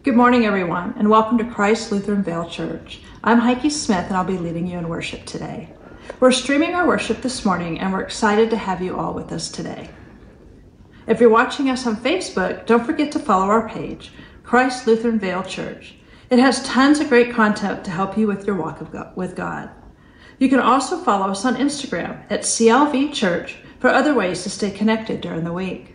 Good morning, everyone, and welcome to Christ Lutheran Vale Church. I'm Heike Smith, and I'll be leading you in worship today. We're streaming our worship this morning, and we're excited to have you all with us today. If you're watching us on Facebook, don't forget to follow our page, Christ Lutheran Vale Church. It has tons of great content to help you with your walk with God. You can also follow us on Instagram at CLV Church for other ways to stay connected during the week.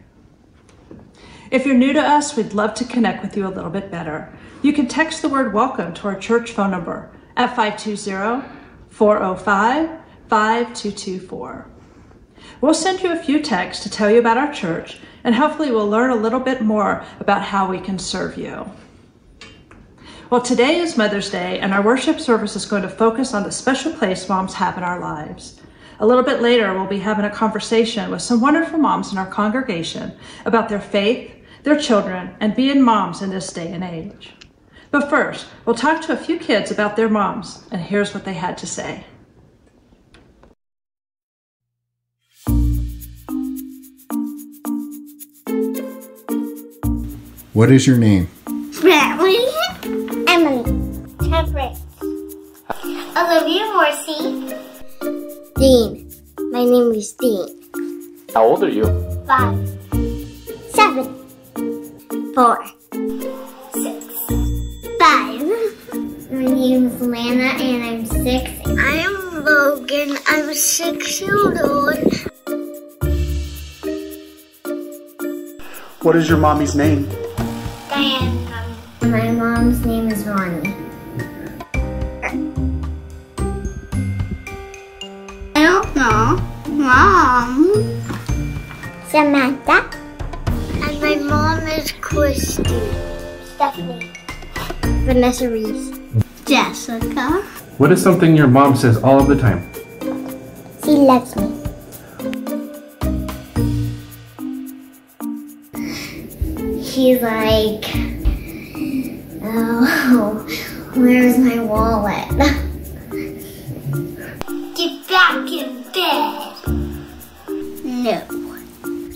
If you're new to us, we'd love to connect with you a little bit better. You can text the word welcome to our church phone number at 520-405-5224. We'll send you a few texts to tell you about our church, and hopefully we'll learn a little bit more about how we can serve you. Well, today is Mother's Day, and our worship service is going to focus on the special place moms have in our lives. A little bit later, we'll be having a conversation with some wonderful moms in our congregation about their faith, their children, and being moms in this day and age. But first, we'll talk to a few kids about their moms, and here's what they had to say. What is your name? Bradley, Emily, Temperance, Olivia Morrissey, Dean. My name is Dean. How old are you? 5, 7, 4, 6, 5. My name is Lana and I'm 6. I'm Logan. I'm 6 years old. What is your mommy's name? Diane. My mom's name is Ronnie. I don't know. Mom. Samantha. And my mom is Christy. Stephanie. Vanessa Reese. Jessica. What is something your mom says all of the time? She loves me. She's like, oh, where's my wallet? Get back in bed. No.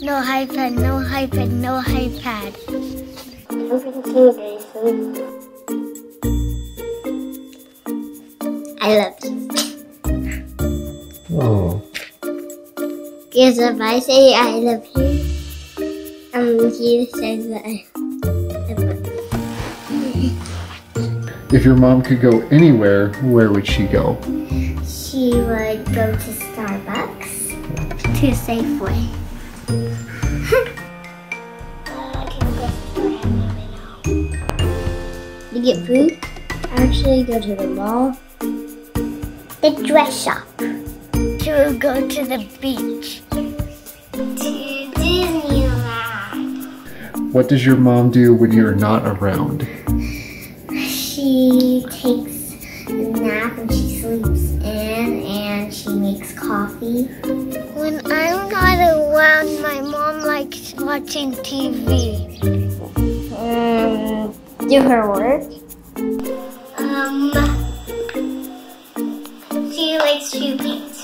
No iPad, no iPad, no iPad. I love you. Oh. Because if I say I love you, he says that I love you. If your mom could go anywhere, where would she go? She would go to Starbucks, to Safeway. You get food? Actually, go to the mall. The dress shop. To go to the beach. To Disneyland. What does your mom do when you're not around? She takes a nap and she sleeps in and she makes coffee. When I'm not around, my mom likes watching TV. Do her work? She likes to paint.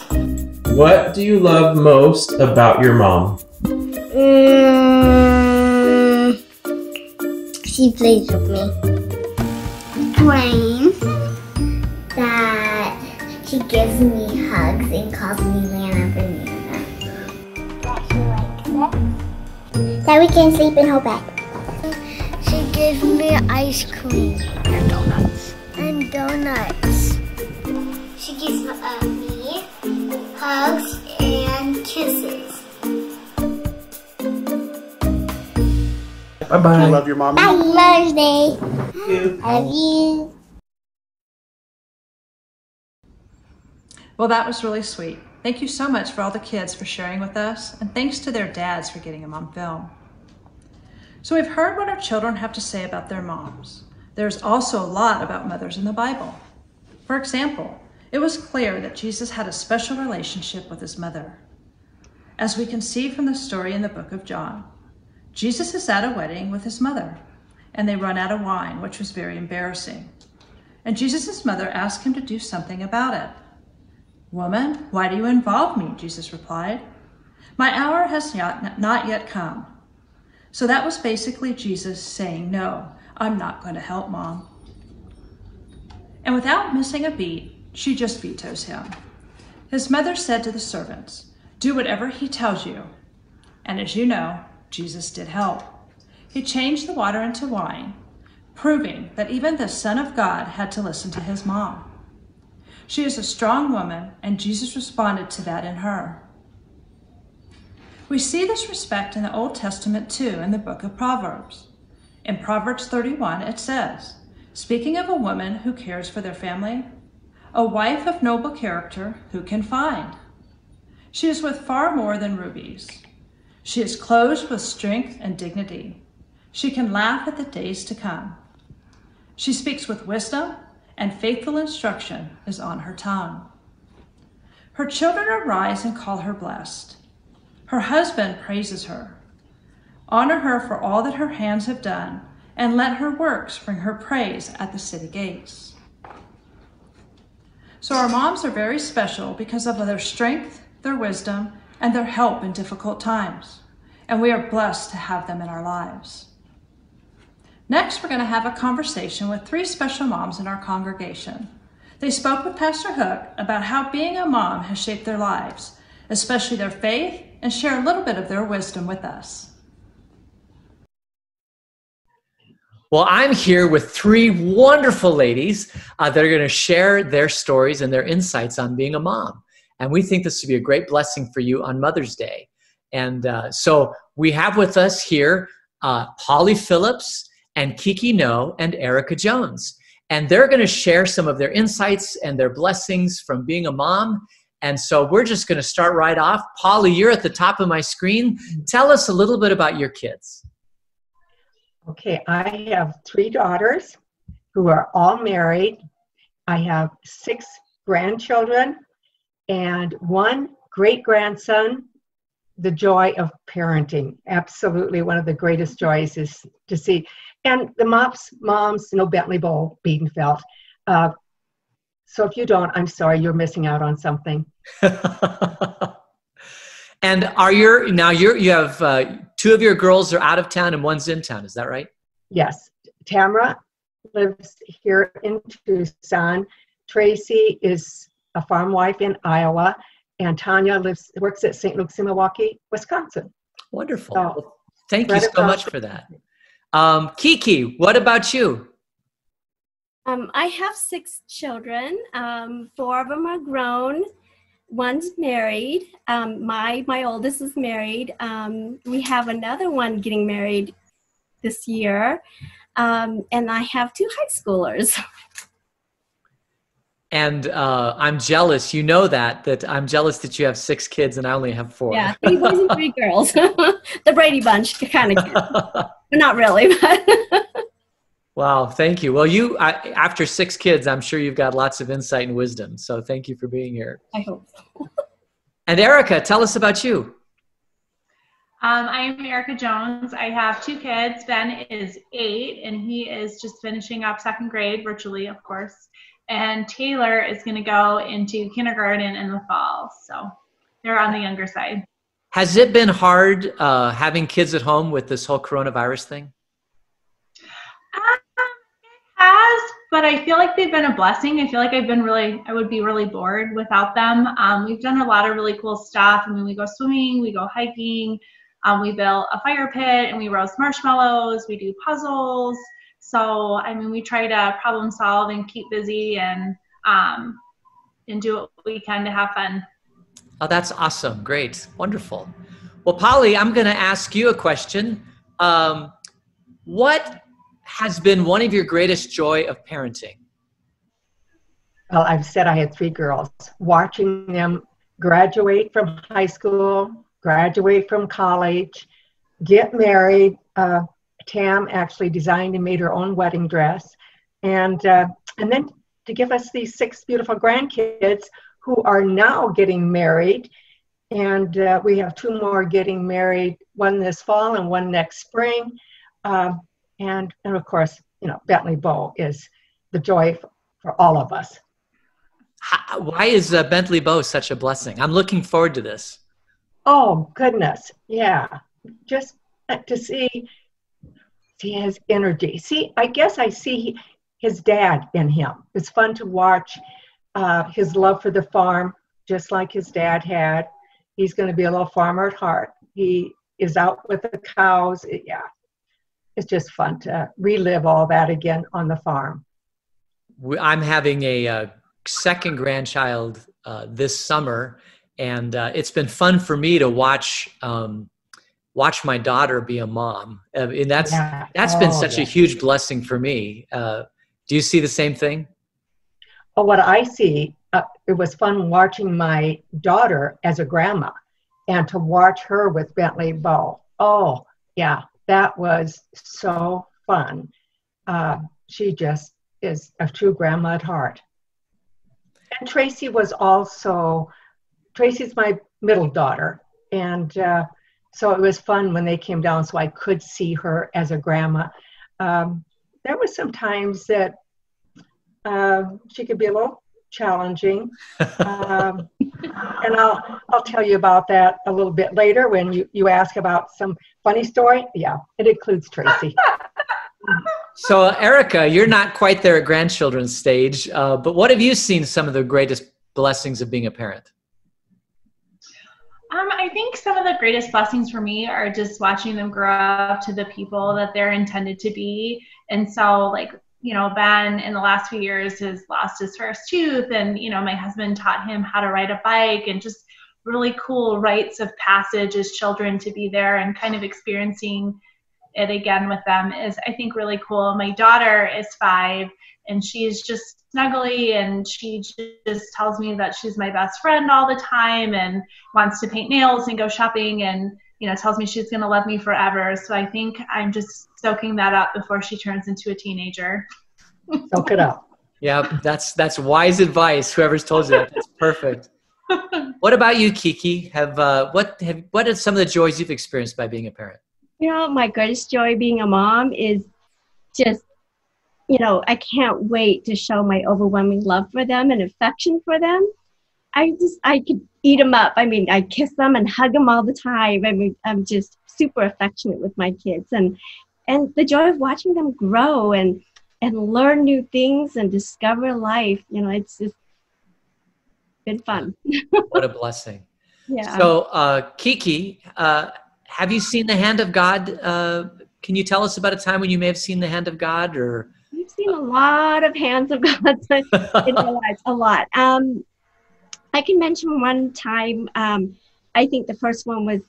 What do you love most about your mom? She plays with me. Brain. That she gives me hugs and calls me Lana Banana. That she likes it. That we can sleep in her bed. She gives me ice cream. And donuts. And donuts. She gives me hugs and kisses. Bye-bye. I love your mommy. Bye, Mother's Day. Thank you. I love you. Well, that was really sweet. Thank you so much for all the kids for sharing with us, and thanks to their dads for getting them on film. So we've heard what our children have to say about their moms. There's also a lot about mothers in the Bible. For example, it was clear that Jesus had a special relationship with his mother. As we can see from the story in the book of John, Jesus is at a wedding with his mother, and they run out of wine, which was very embarrassing. And Jesus' mother asked him to do something about it. "Woman, why do you involve me?" Jesus replied. "My hour has not yet come." So that was basically Jesus saying, "No, I'm not going to help Mom. And without missing a beat, she just vetoes him. His mother said to the servants, "Do whatever he tells you." And as you know, Jesus did help. He changed the water into wine, proving that even the Son of God had to listen to his mom. She is a strong woman, and Jesus responded to that in her. We see this respect in the Old Testament too in the book of Proverbs. In Proverbs 31, it says, speaking of a woman who cares for their family, "A wife of noble character who can find? She is worth far more than rubies. She is clothed with strength and dignity. She can laugh at the days to come. She speaks with wisdom, and faithful instruction is on her tongue. Her children arise and call her blessed. Her husband praises her. Honor her for all that her hands have done, and let her works bring her praise at the city gates." So our moms are very special because of their strength, their wisdom, and their help in difficult times. And we are blessed to have them in our lives. Next, we're going to have a conversation with 3 special moms in our congregation. They spoke with Pastor Hook about how being a mom has shaped their lives, especially their faith, and share a little bit of their wisdom with us. Well, I'm here with 3 wonderful ladies that are going to share their stories and their insights on being a mom. And we think this would be a great blessing for you on Mother's Day. And so we have with us here Polly Phillips and Kiki No and Erica Jones. And they're going to share some of their insights and their blessings from being a mom. And so we're just going to start right off. Polly, you're at the top of my screen. Tell us a little bit about your kids. Okay, I have 3 daughters who are all married. I have 6 grandchildren and 1 great-grandson. The joy of parenting, absolutely one of the greatest joys is to see. And the moms know Bentley Bowl, Biedenfeld. So if you don't, I'm sorry, you're missing out on something. And you have 2 of your girls are out of town and 1's in town, is that right? Yes. Tamara lives here in Tucson. Tracy is a farm wife in Iowa. And Tanya works at St. Luke's in Milwaukee, Wisconsin. Wonderful. So, well, thank you so much for that. Kiki, what about you? I have 6 children. 4 of them are grown. 1's married. My oldest is married. We have another one getting married this year. And I have 2 high schoolers. And I'm jealous. You know that I'm jealous that you have 6 kids and I only have 4. Yeah, 3 boys and 3 girls. The Brady Bunch, kind of kids. Not really, but Wow, thank you. Well, after 6 kids, I'm sure you've got lots of insight and wisdom. So thank you for being here. I hope so. And Erica, tell us about you. I'm Erica Jones. I have 2 kids. Ben is 8, and he is just finishing up 2nd grade, virtually, of course. And Taylor is going to go into kindergarten in the fall. So they're on the younger side. Has it been hard having kids at home with this whole coronavirus thing? It has, but I feel like they've been a blessing. I feel like I would be really bored without them. We've done a lot of really cool stuff. I mean, we go swimming, we go hiking, we built a fire pit, and we roast marshmallows, we do puzzles. So, I mean, we try to problem solve and keep busy and do what we can to have fun. Oh, that's awesome. Great. Wonderful. Well, Polly, I'm going to ask you a question. What has been one of your greatest joy of parenting? Well, I've said I had 3 girls. Watching them graduate from high school, graduate from college, get married. Tam actually designed and made her own wedding dress. And then to give us these 6 beautiful grandkids who are now getting married. And we have 2 more getting married, 1 this fall and 1 next spring. And of course, Bentley Bow is the joy for all of us. Why is Bentley Bow such a blessing? I'm looking forward to this. Oh, goodness. Yeah. Just to see see his energy. See, I guess I see his dad in him. It's fun to watch his love for the farm, just like his dad had. He's going to be a little farmer at heart. He is out with the cows. Yeah, it's just fun to relive all that again on the farm. I'm having a second grandchild this summer, and it's been fun for me to watch my daughter be a mom. And that's been such a huge blessing for me. Do you see the same thing? Oh, what I see, it was fun watching my daughter as a grandma and to watch her with Bentley Bow. Oh, yeah, that was so fun. She just is a true grandma at heart. And Tracy was also, Tracy's my middle daughter. And so it was fun when they came down so I could see her as a grandma. There were some times that she could be a little challenging. And I'll tell you about that a little bit later when you ask about some funny story. Yeah, it includes Tracy. So Erica, you're not quite there at grandchildren's stage, but what have you seen some of the greatest blessings of being a parent? I think some of the greatest blessings for me are just watching them grow up to the people that they're intended to be. And so, like, you know, Ben in the last few years has lost his first tooth, and, you know, my husband taught him how to ride a bike, and just really cool rites of passage as children to be there and kind of experiencing it again with them is, I think, really cool. My daughter is 5, and she's just snuggly, and she just tells me that she's my best friend all the time and wants to paint nails and go shopping, and, you know, tells me she's going to love me forever. So I think I'm just soaking that up before she turns into a teenager. Soak it up. Yeah, that's wise advice. Whoever's told you that, that's perfect. What about you, Kiki? What are some of the joys you've experienced by being a parent? You know, my greatest joy being a mom is just, you know, I can't wait to show my overwhelming love for them and affection for them. I could eat them up. I mean, I kiss them and hug them all the time. I mean, I'm just super affectionate with my kids, and the joy of watching them grow and learn new things and discover life. You know, it's just been fun. What a blessing. Yeah. So, Kiki, have you seen the hand of God? Can you tell us about a time when you may have seen the hand of God? Or we've seen a lot of hands of God in our lives, a lot. I can mention one time. I think the first one was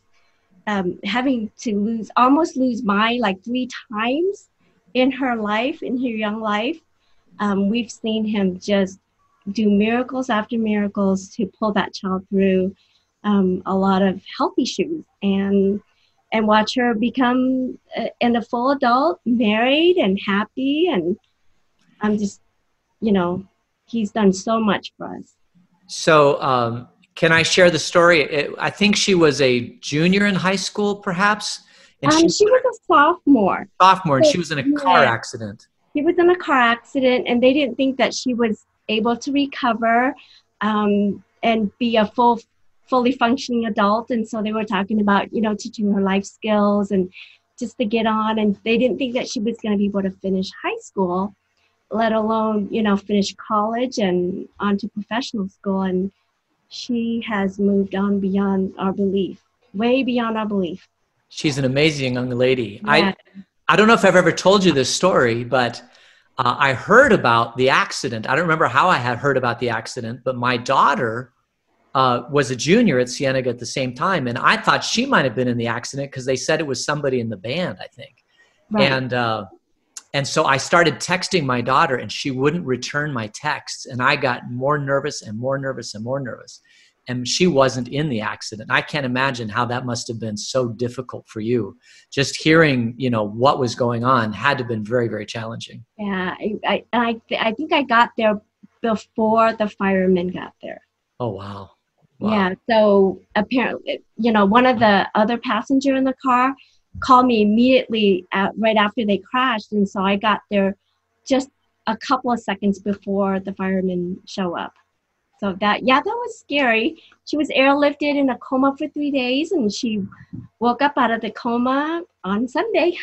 having to almost lose Mai like 3 times in her life, in her young life. We've seen him just do miracles after miracles to pull that child through a lot of health issues, and watch her become a full adult, married and happy. And I'm just, you know, he's done so much for us. So can I share the story? I think she was a junior in high school, perhaps? And she was a sophomore. And she was in a car accident. She was in a car accident, and they didn't think that she was able to recover and be a fully functioning adult. And so they were talking about, you know, teaching her life skills and just to get on. And they didn't think that she was going to be able to finish high school, let alone, you know, finish college and on to professional school. And she has moved on beyond our belief, way beyond our belief. She's an amazing young lady. Yeah. I don't know if I've ever told you this story, but I heard about the accident. I don't remember how I had heard about the accident, but my daughter was a junior at Cienega at the same time. And I thought she might have been in the accident because they said it was somebody in the band, I think. Right. And so I started texting my daughter, and she wouldn't return my texts. And I got more nervous and more nervous and more nervous. And she wasn't in the accident. I can't imagine how that must have been so difficult for you. Just hearing, you know, what was going on had to have been very, very challenging. Yeah, I think I got there before the firemen got there. Oh, wow. Wow. Yeah, so apparently, you know, one of the other passenger in the car called me immediately right after they crashed. And so I got there just a couple of seconds before the firemen show up. So that was scary. She was airlifted in a coma for 3 days, and she woke up out of the coma on Sunday.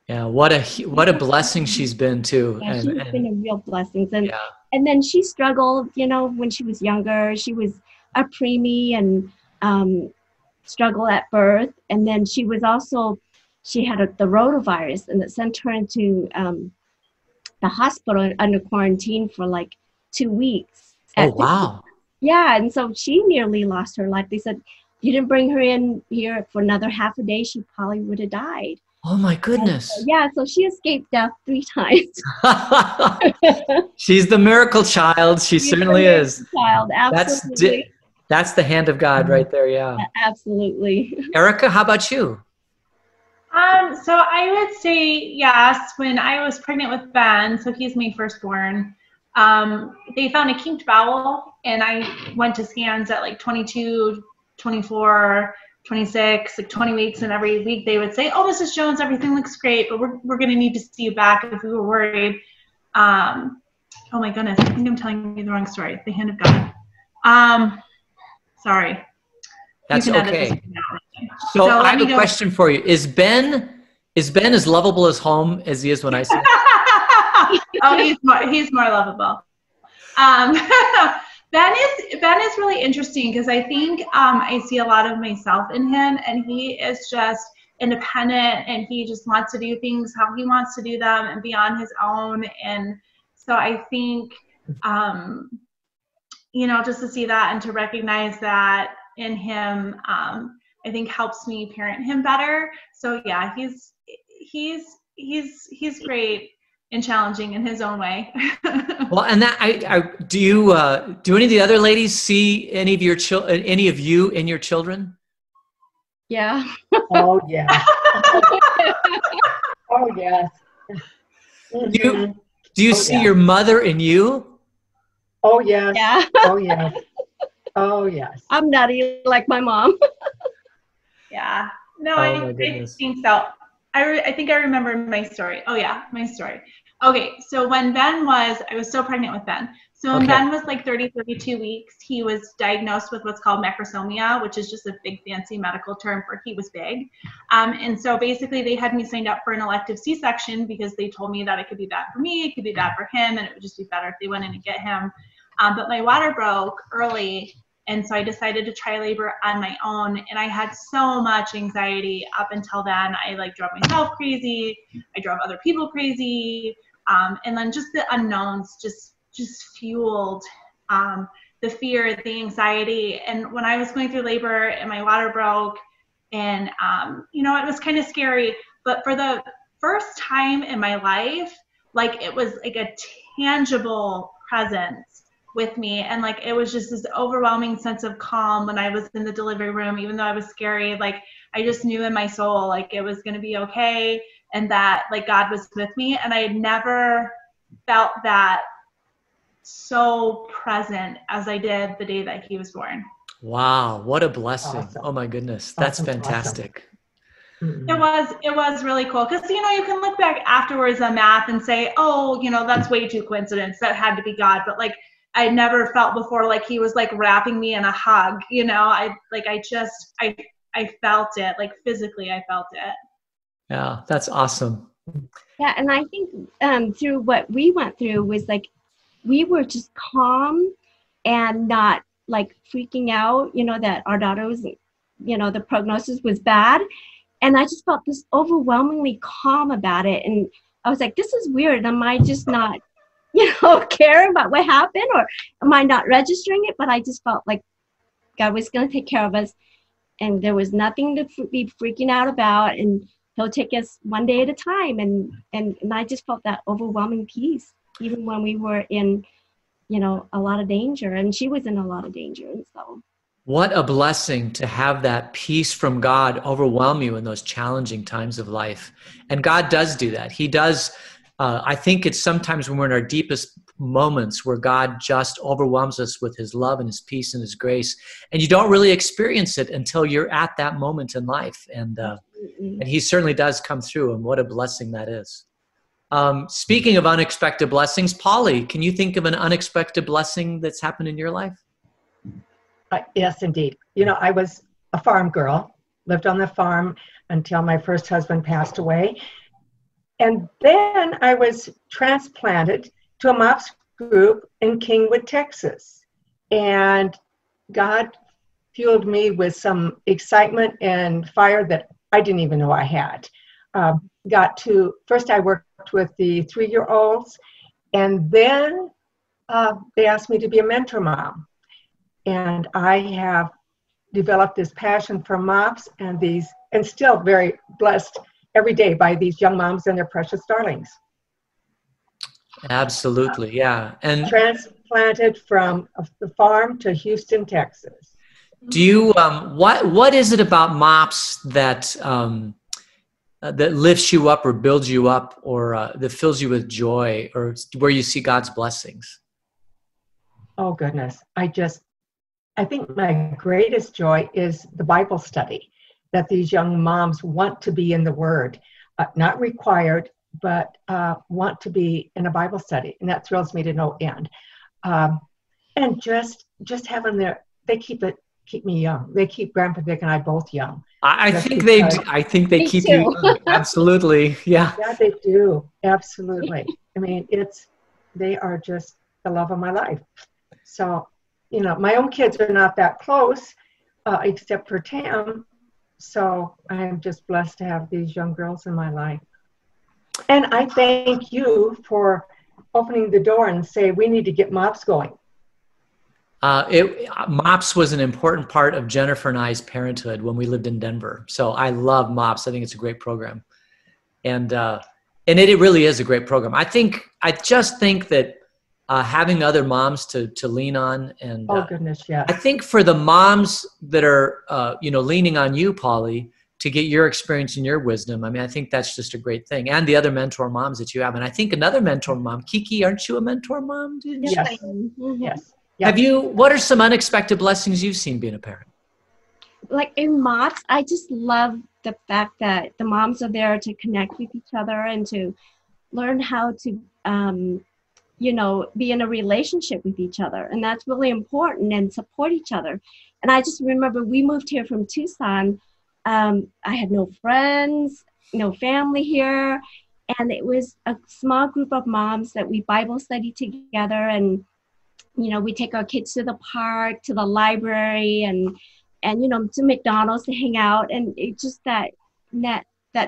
Yeah, what a blessing she's been too. Yeah, she's been a real blessing. Yeah. And then she struggled, you know, when she was younger. She was a preemie and struggled at birth. And then she had the rotavirus, and it sent her into the hospital under quarantine for like 2 weeks. Oh, wow. Yeah, and so she nearly lost her life. They said, you didn't bring her in here for another half a day, she probably would have died. Oh my goodness. So she escaped death 3 times. She's the miracle child. She's certainly is. Child, absolutely. That's the hand of God right there. Yeah. Absolutely. Erica, how about you? So I would say yes. When I was pregnant with Ben, so he's my firstborn, they found a kinked bowel, and I went to scans at like 22, 24, 26, like 20 weeks, and every week they would say, oh, Mrs. Jones, everything looks great, but we're going to need to see you back if we were worried. Oh my goodness, I think I'm telling you the wrong story. The hand of God. Sorry. That's okay. So I have a question for you. Is Ben as lovable as home as he is when I see him? Oh, he's more lovable. Ben is really interesting because I think I see a lot of myself in him, and he is just independent, and he just wants to do things how he wants to do them and be on his own. And so I think, just to see that and to recognize that in him, I think helps me parent him better. So yeah, he's great and challenging in his own way. Well, and that do any of the other ladies see any of you in your children? Yeah. Oh yeah. Oh yes. Do you see your mother in you? Oh yes. Yeah. Oh yes. Oh yes. I'm nutty like my mom. Yeah. No, Oh, I think so. I think I remember my story. Oh yeah, my story. Okay, so when I was still pregnant with Ben. So when Ben was like 32 weeks, he was diagnosed with what's called macrosomia, which is just a big fancy medical term for he was big. And so basically they had me signed up for an elective C-section because they told me that it could be bad for me, it could be bad for him, and it would just be better if they went in and get him. But my water broke early, and so I decided to try labor on my own, and I had so much anxiety up until then. I drove myself crazy, I drove other people crazy, and then just the unknowns just fueled the fear, the anxiety. And when I was going through labor and my water broke, and it was kind of scary, but for the first time in my life, it was like a tangible presence with me, and it was just this overwhelming sense of calm when I was in the delivery room. Even though I was scary, I just knew in my soul it was going to be okay, and that God was with me. And I had never felt that so present as I did the day that he was born. Wow, what a blessing. Awesome. Oh my goodness, that's fantastic. Awesome. It was really cool because you can look back afterwards on math and say, oh, that's way too coincidence, that had to be God. But I never felt before he was wrapping me in a hug. I felt it, physically I felt it. Yeah, that's awesome. Yeah, and I think through what we went through was we were just calm and not freaking out, that our daughter was, the prognosis was bad. And I just felt this overwhelmingly calm about it. And I was like, this is weird. Am I just not, caring about what happened, or am I not registering it? But I just felt like God was going to take care of us, and there was nothing to be freaking out about, and he'll take us one day at a time. And I just felt that overwhelming peace, even when we were in, a lot of danger, and she was in a lot of danger. And so what a blessing to have that peace from God overwhelm you in those challenging times of life. And God does do that. He does. I think it's sometimes when we're in our deepest moments where God just overwhelms us with his love and his peace and his grace. And you don't really experience it until you're at that moment in life. And he certainly does come through, and what a blessing that is. Speaking of unexpected blessings, Polly, can you think of an unexpected blessing that's happened in your life? Yes, indeed. I was a farm girl, lived on the farm until my first husband passed away. And then I was transplanted to a MOPS group in Kingwood, Texas. And God fueled me with some excitement and fire that I didn't even know I had. First I worked with the 3-year-olds, and then they asked me to be a mentor mom. And I have developed this passion for MOPS and still very blessed every day by these young moms and their precious darlings. Absolutely, yeah. And transplanted from the farm to Houston, Texas. do you what is it about MOPS that that lifts you up or builds you up or that fills you with joy or where you see God's blessings? Oh goodness, I think my greatest joy is the Bible study, that these young moms want to be in the Word, not required, but want to be in a Bible study, and that thrills me to no end. And just having they keep me young. They keep Grandpa Vic and I both young. I think they do. I think they keep you young. Absolutely, yeah. Yeah, they do. Absolutely. I mean, they are just the love of my life. So, my own kids are not that close, except for Tam. So I'm just blessed to have these young girls in my life. And I thank you for opening the door and say, we need to get MOPS going. MOPS was an important part of Jennifer and I's parenthood when we lived in Denver. So I love MOPS. I think it's a great program. And it really is a great program. I just think that having other moms to lean on. And oh goodness, yeah. I think for the moms that are, leaning on you, Polly, to get your experience and your wisdom, I think that's just a great thing. And the other mentor moms that you have. And I think another mentor mom, Kiki, aren't you a mentor mom? Yes. Yes. Have you, what are some unexpected blessings you've seen being a parent? Like in MOPS, I just love the fact that the moms are there to connect with each other and to learn how to, be in a relationship with each other. And that's really important, and support each other. And I just remember we moved here from Tucson. I had no friends, no family here. And it was a small group of moms that we Bible studied together, and we take our kids to the park, to the library, and to McDonald's to hang out. And it's just that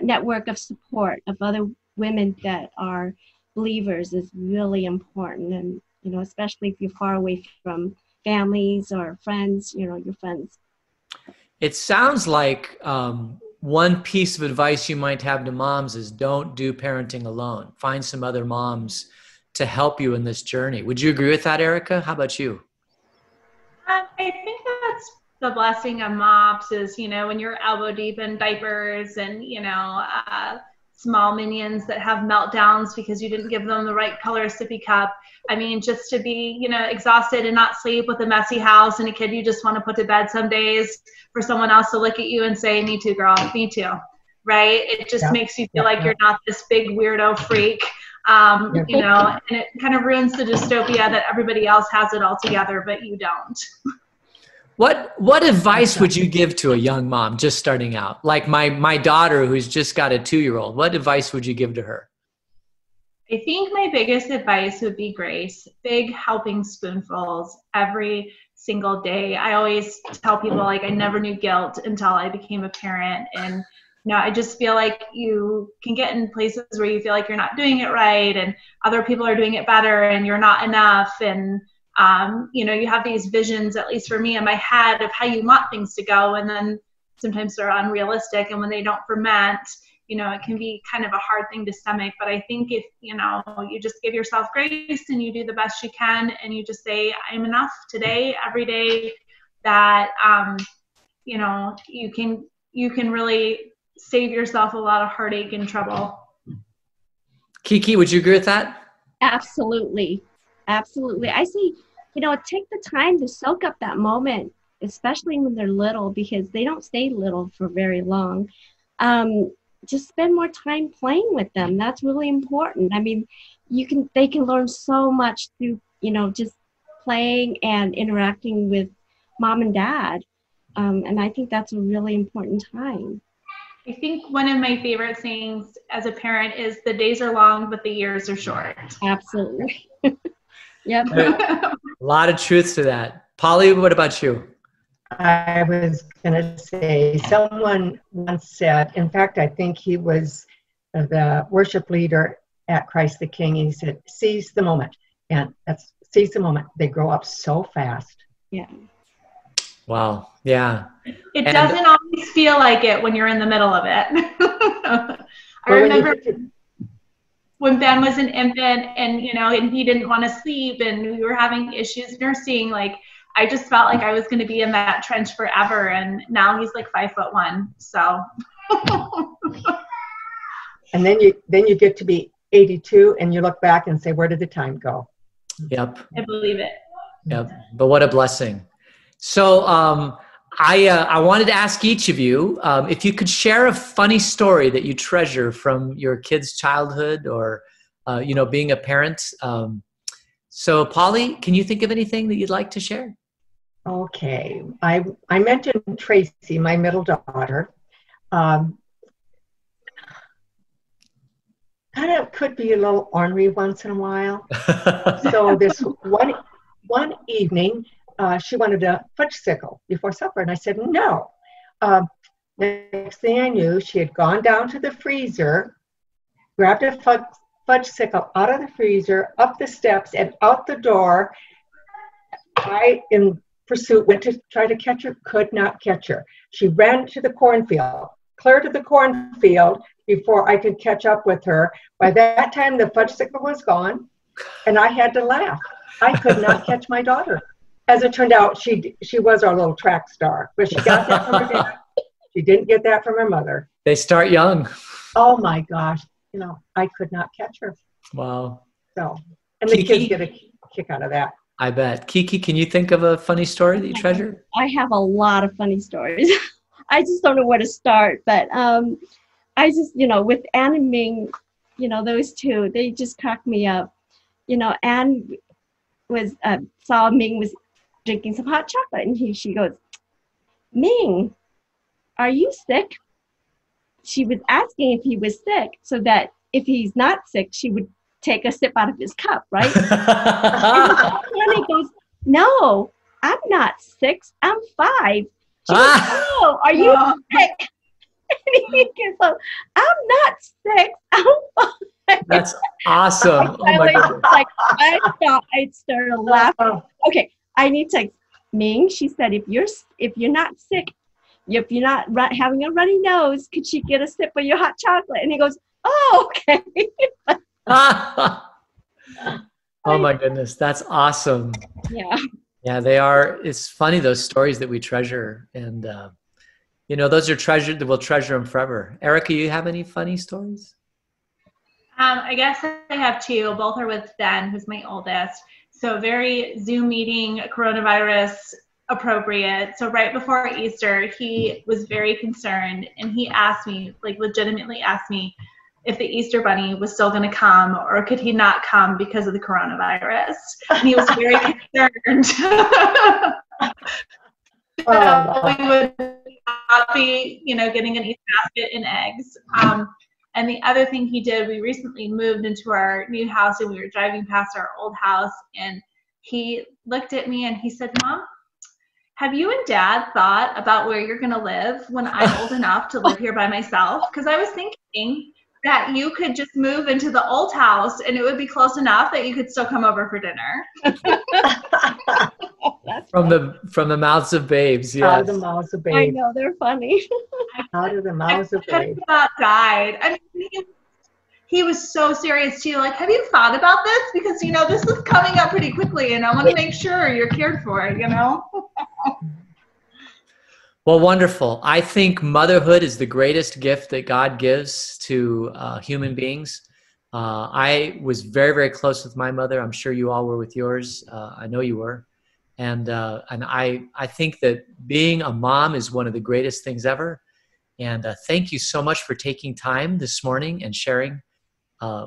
network of support of other women that are believers is really important. And, especially if you're far away from families or friends, your friends. It sounds like one piece of advice you might have to moms is don't do parenting alone. Find some other moms to help you in this journey. Would you agree with that, Erica? How about you? I think that's the blessing of MOPS is, when you're elbow deep in diapers and, small minions that have meltdowns because you didn't give them the right color sippy cup. Just to be, exhausted and not sleep with a messy house and a kid you just want to put to bed some days, for someone else to look at you and say, me too, girl, me too, right? It just makes you feel like you're not this big weirdo freak. And it kind of ruins the dystopia that everybody else has it all together, but you don't. What advice would you give to a young mom just starting out? Like my daughter who's just got a 2-year-old, what advice would you give to her? I think my biggest advice would be grace, big helping spoonfuls every single day. I always tell people, I never knew guilt until I became a parent. And I just feel like you can get in places where you feel like you're not doing it right and other people are doing it better and you're not enough. And, you have these visions, at least for me in my head, of how you want things to go. And then sometimes they're unrealistic. And when they don't ferment, it can be kind of a hard thing to stomach. But I think if, you just give yourself grace and you do the best you can and you just say, I'm enough today, every day, that, you can really save yourself a lot of heartache and trouble. Kiki, would you agree with that? Absolutely. Absolutely. I say, take the time to soak up that moment, especially when they're little, because they don't stay little for very long. Just spend more time playing with them. That's really important. They can learn so much through, just playing and interacting with mom and dad. And I think that's a really important time. I think one of my favorite things as a parent is the days are long, but the years are short. Absolutely. Yep. A lot of truth to that. Polly, what about you? I was going to say, someone once said, in fact, I think he was the worship leader at Christ the King. He said, seize the moment. And that's seize the moment. They grow up so fast. Yeah. Wow. Yeah. It doesn't always feel like it when you're in the middle of it. I remember when Ben was an infant and, you know, and he didn't want to sleep and we were having issues nursing, like, I just felt like I was going to be in that trench forever. And now he's like 5'1". So. And then you get to be 82 and you look back and say, where did the time go? Yep. I believe it. Yep. But what a blessing. So I wanted to ask each of you if you could share a funny story that you treasure from your kid's childhood or, being a parent. So Polly, can you think of anything that you'd like to share? Okay. I mentioned Tracy, my middle daughter. Kind of could be a little ornery once in a while. So this one evening, she wanted a fudgesicle before supper, and I said no. Next thing I knew, she had gone down to the freezer, grabbed a fudgesicle out of the freezer, up the steps, and out the door. I, in pursuit, went to try to catch her, could not catch her. She ran to the cornfield, clear to the cornfield before I could catch up with her. By that time, the fudgesicle was gone, and I had to laugh. I could not catch my daughter. As it turned out, she was our little track star, but she got that from her dad. She didn't get that from her mother. They start young. Oh my gosh. I could not catch her. Wow. So, and the kids get a kick out of that. I bet. Kiki, can you think of a funny story that you treasure? I have a lot of funny stories. I just don't know where to start, but I just, with Ann and Ming, those two, they just crack me up. Ann saw Ming was drinking some hot chocolate, and she goes, Ming, are you sick? She was asking if he was sick, so that if he's not sick, she would take a sip out of his cup, right? And he goes, no, I'm not 6, I'm 5. She goes, oh, are you sick? And he goes, I'm not 6, I'm 5. That's awesome. Oh my goodness. I thought I'd started laughing. Okay, I need to, Ming, she said, if you're not sick, if you're not having a runny nose, could she get a sip of your hot chocolate? And he goes, oh, okay. Oh my goodness, that's awesome. Yeah. Yeah, they are. It's funny, those stories that we treasure. And, those are treasured, that we'll treasure them forever. Erica, you have any funny stories? I guess I have two. Both are with Ben, who's my oldest. So very Zoom meeting, coronavirus appropriate. So right before Easter, he was very concerned, and he asked me, legitimately asked me, if the Easter Bunny was still going to come, or could he not come because of the coronavirus? And he was very concerned. We would not be, getting an Easter basket and eggs. And the other thing he did, we recently moved into our new house, and we were driving past our old house, and he looked at me and he said, Mom, have you and Dad thought about where you're going to live when I'm old enough to live here by myself? Because I was thinking that you could just move into the old house and it would be close enough that you could still come over for dinner. From the mouths of babes, yes. Out of the mouths of babes. I know, they're funny. Out of the mouths of babes. About died. I mean, he was so serious too. Like, have you thought about this? Because, this is coming up pretty quickly and I want to make sure you're cared for, Well, wonderful. I think motherhood is the greatest gift that God gives to human beings. I was very, very close with my mother. I'm sure you all were with yours. I know you were. And I think that being a mom is one of the greatest things ever. And thank you so much for taking time this morning and sharing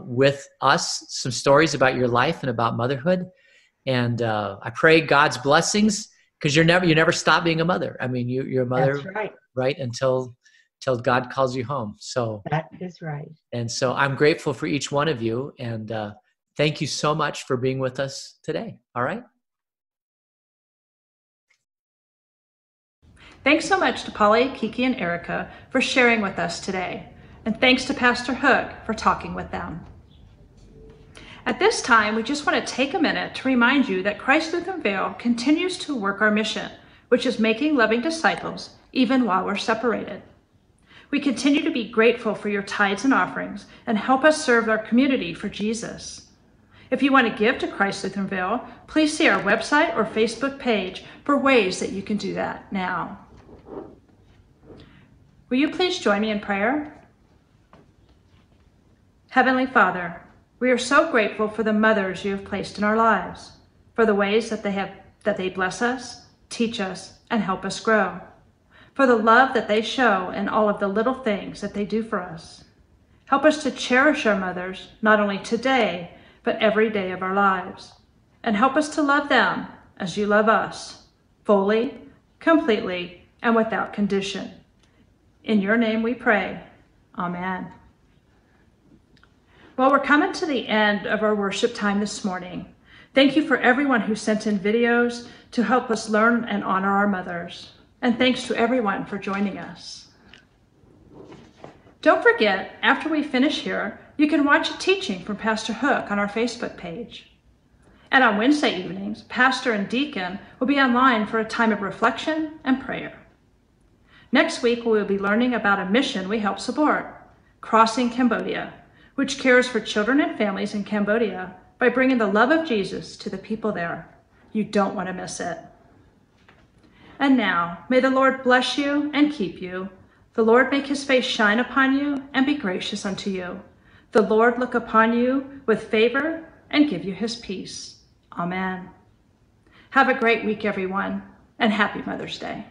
with us some stories about your life and about motherhood. And I pray God's blessings, because you never stop being a mother. I mean, you're a mother, That's right. Right? Until till God calls you home. So That is right. And so I'm grateful for each one of you. And thank you so much for being with us today. All right. Thanks so much to Polly, Kiki, and Erica for sharing with us today. And thanks to Pastor Hook for talking with them. At this time, we just want to take a minute to remind you that Christ Lutheran Vail continues to work our mission, which is making loving disciples even while we're separated. We continue to be grateful for your tithes and offerings and help us serve our community for Jesus. If you want to give to Christ Lutheran Vail, please see our website or Facebook page for ways that you can do that now. Will you please join me in prayer? Heavenly Father, we are so grateful for the mothers you have placed in our lives, for the ways that they bless us, teach us, and help us grow, for the love that they show in all of the little things that they do for us. Help us to cherish our mothers, not only today, but every day of our lives, and help us to love them as you love us, fully, completely, and without condition. In your name we pray. Amen. Well, we're coming to the end of our worship time this morning. Thank you for everyone who sent in videos to help us learn and honor our mothers. And thanks to everyone for joining us. Don't forget, after we finish here, you can watch a teaching from Pastor Hook on our Facebook page. And on Wednesday evenings, Pastor and Deacon will be online for a time of reflection and prayer. Next week, we will be learning about a mission we help support, Crossing Cambodia, which cares for children and families in Cambodia by bringing the love of Jesus to the people there. You don't want to miss it. And now, may the Lord bless you and keep you. The Lord make his face shine upon you and be gracious unto you. The Lord look upon you with favor and give you his peace. Amen. Have a great week, everyone, and happy Mother's Day.